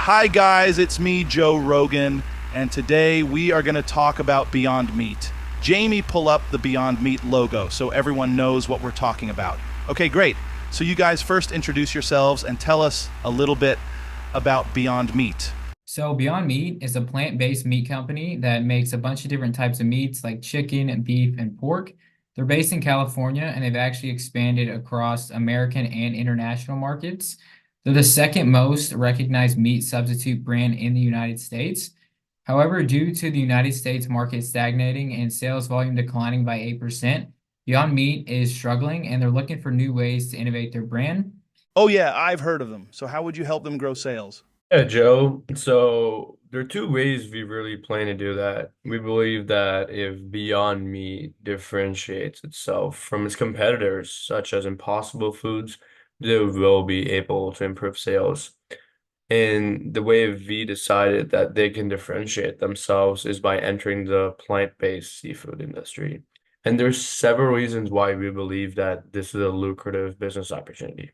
Hi, guys, it's me, Joe Rogan, and today we are going to talk about Beyond Meat. Jamie, pull up the Beyond Meat logo so everyone knows what we're talking about. Okay, great. So, you guys first introduce yourselves and tell us a little bit about Beyond Meat. So Beyond Meat is a plant-based meat company that makes a bunch of different types of meats like chicken, and beef, and pork. They're based in California and they've actually expanded across American and international markets. They're the second most recognized meat substitute brand in the United States. However, due to the United States market stagnating and sales volume declining by 8%, Beyond Meat is struggling and they're looking for new ways to innovate their brand. Oh, yeah, I've heard of them. So, how would you help them grow sales? Yeah, Joe. So there are two ways we really plan to do that. We believe that if Beyond Meat differentiates itself from its competitors, such as Impossible Foods, they will be able to improve sales. And the way V decided that they can differentiate themselves is by entering the plant-based seafood industry. And there's several reasons why we believe that this is a lucrative business opportunity.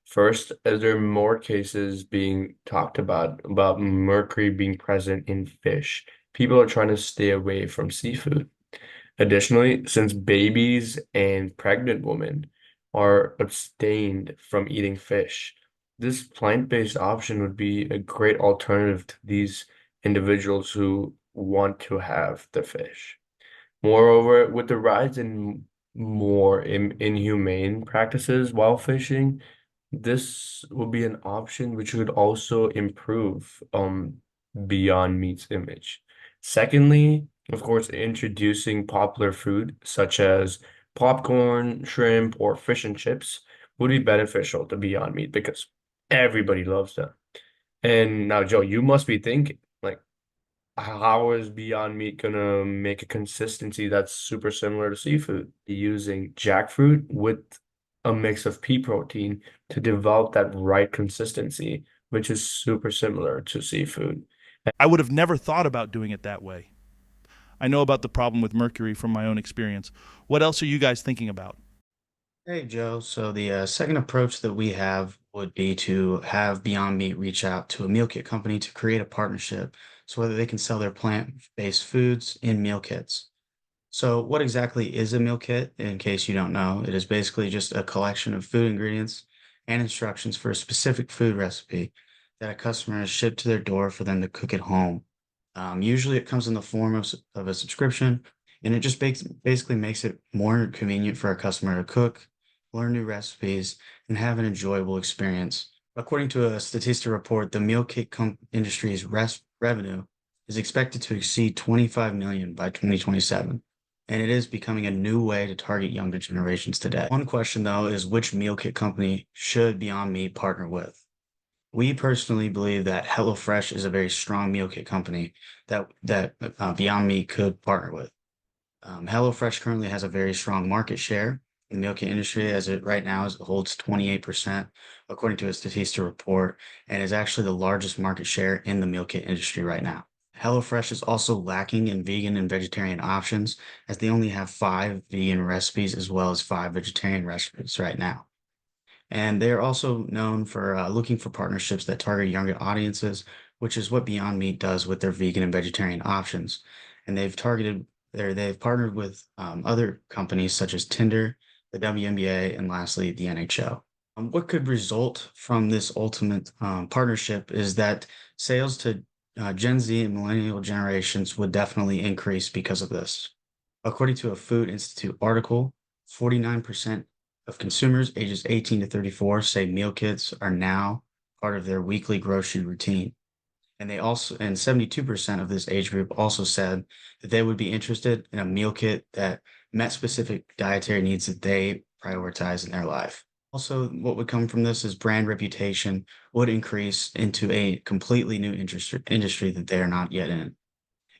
First, as there are more cases being talked about mercury being present in fish, people are trying to stay away from seafood. Additionally, since babies and pregnant women are abstained from eating fish, this plant-based option would be a great alternative to these individuals who want to have the fish. Moreover, with the rise in more inhumane practices while fishing, this will be an option which would also improve Beyond Meat's image. Secondly, of course, introducing popular food such as popcorn, shrimp, or fish and chips would be beneficial to Beyond Meat because everybody loves them. And now, Joe, you must be thinking, like, how is Beyond Meat gonna make a consistency that's super similar to seafood? Using jackfruit with a mix of pea protein to develop that right consistency, which is super similar to seafood. I would have never thought about doing it that way. I know about the problem with mercury from my own experience. What else are you guys thinking about? Hey Joe, so the second approach that we have would be to have Beyond Meat reach out to a meal kit company to create a partnership so whether they can sell their plant-based foods in meal kits. So what exactly is a meal kit? In case you don't know, it is basically just a collection of food ingredients and instructions for a specific food recipe that a customer is shipped to their door for them to cook at home. Usually it comes in the form of a subscription, and it just basically makes it more convenient for a customer to cook, learn new recipes, and have an enjoyable experience. According to a Statista report, the meal kit industry's revenue is expected to exceed 25 million by 2027, and it is becoming a new way to target younger generations today. One question though is which meal kit company should Beyond Meat partner with? We personally believe that HelloFresh is a very strong meal kit company that Beyond Meat could partner with. HelloFresh currently has a very strong market share in the meal kit industry as it right now holds 28%, according to a Statista report, and is actually the largest market share in the meal kit industry right now. HelloFresh is also lacking in vegan and vegetarian options, as they only have 5 vegan recipes as well as 5 vegetarian recipes right now. And they're also known for looking for partnerships that target younger audiences, which is what Beyond Meat does with their vegan and vegetarian options. And they've partnered with other companies such as Tinder, the WNBA, and lastly, the NHL. What could result from this ultimate partnership is that sales to Gen Z and millennial generations would definitely increase because of this. According to a Food Institute article, 49% of consumers ages 18 to 34 say meal kits are now part of their weekly grocery routine. And 72% of this age group also said that they would be interested in a meal kit that met specific dietary needs that they prioritize in their life. Also, what would come from this is brand reputation would increase into a completely new industry that they are not yet in.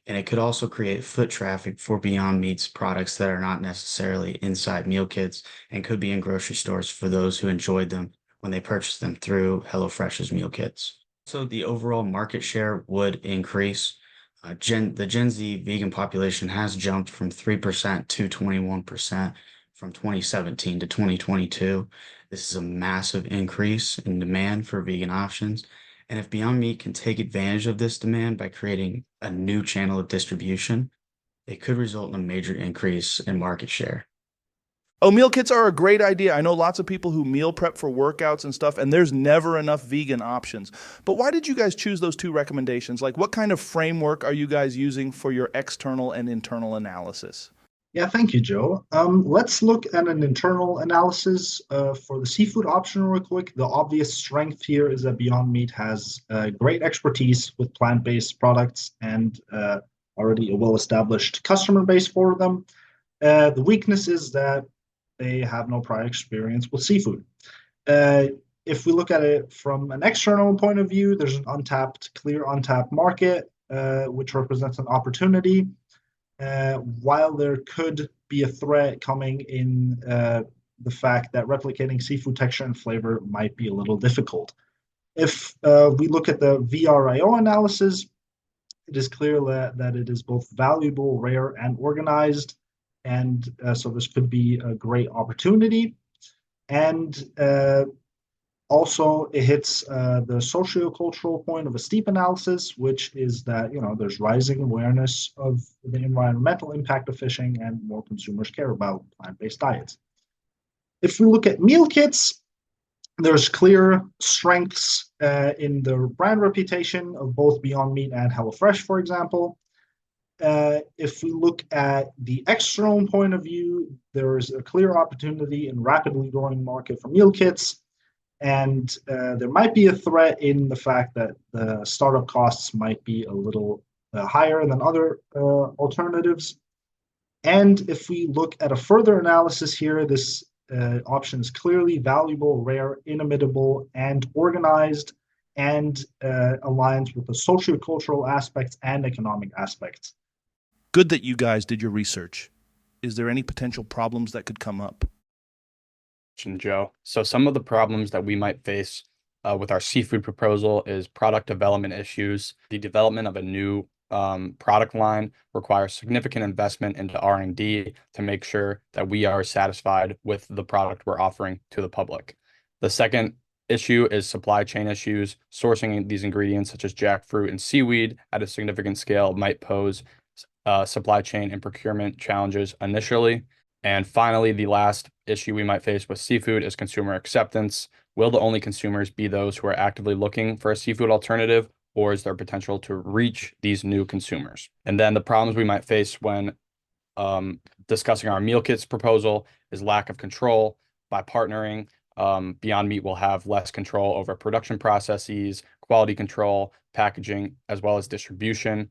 And it could also create foot traffic for Beyond Meat's products that are not necessarily inside meal kits and could be in grocery stores for those who enjoyed them when they purchased them through HelloFresh's meal kits. So the overall market share would increase. The Gen Z vegan population has jumped from 3% to 21% from 2017 to 2022. This is a massive increase in demand for vegan options, And if Beyond Meat can take advantage of this demand by creating a new channel of distribution, it could result in a major increase in market share. Oh, meal kits are a great idea. I know lots of people who meal prep for workouts and stuff, and there's never enough vegan options. But why did you guys choose those two recommendations? Like, what kind of framework are you guys using for your external and internal analysis? Yeah, thank you, Joe. Let's look at an internal analysis for the seafood option real quick. The obvious strength here is that Beyond Meat has great expertise with plant-based products and already a well-established customer base for them. The weakness is that they have no prior experience with seafood. If we look at it from an external point of view, there's an clear untapped market, which represents an opportunity. While there could be a threat coming in the fact that replicating seafood texture and flavor might be a little difficult. If we look at the VRIO analysis, it is clear that it is both valuable, rare, and organized. And so this could be a great opportunity. And also, it hits the sociocultural point of a STEEP analysis, which is that there's rising awareness of the environmental impact of fishing, and more consumers care about plant-based diets. If we look at meal kits, there's clear strengths in the brand reputation of both Beyond Meat and HelloFresh, for example. If we look at the external point of view, there is a clear opportunity in rapidly growing market for meal kits. And there might be a threat in the fact that the startup costs might be a little higher than other alternatives. And if we look at a further analysis here, this option is clearly valuable, rare, inimitable, and organized, and aligns with the sociocultural aspects and economic aspects. Good that you guys did your research. Is there any potential problems that could come up? Joe. So some of the problems that we might face with our seafood proposal is product development issues. The development of a new product line requires significant investment into R&D to make sure that we are satisfied with the product we're offering to the public. The second issue is supply chain issues. Sourcing these ingredients such as jackfruit and seaweed at a significant scale might pose supply chain and procurement challenges initially. And finally, the last issue we might face with seafood is consumer acceptance. Will the only consumers be those who are actively looking for a seafood alternative, or is there potential to reach these new consumers? And then the problems we might face when discussing our meal kits proposal is lack of control. By partnering, Beyond Meat will have less control over production processes, quality control, packaging, as well as distribution.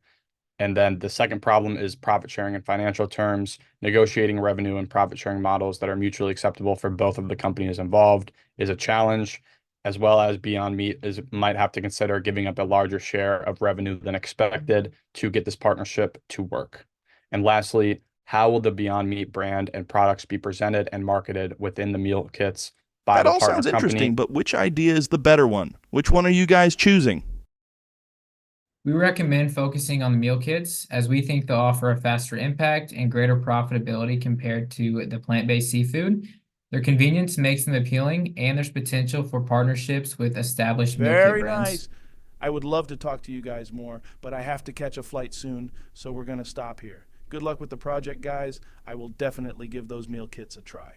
And then the second problem is profit sharing in financial terms. Negotiating revenue and profit sharing models that are mutually acceptable for both of the companies involved is a challenge, as well as Beyond Meat might have to consider giving up a larger share of revenue than expected to get this partnership to work. And lastly, how will the Beyond Meat brand and products be presented and marketed within the meal kits by the partner company? That all sounds interesting, but which idea is the better one? Which one are you guys choosing? We recommend focusing on the meal kits as we think they'll offer a faster impact and greater profitability compared to the plant-based seafood. Their convenience makes them appealing, and there's potential for partnerships with established meal kit brands. Very nice. I would love to talk to you guys more, but I have to catch a flight soon, so we're going to stop here. Good luck with the project, guys. I will definitely give those meal kits a try.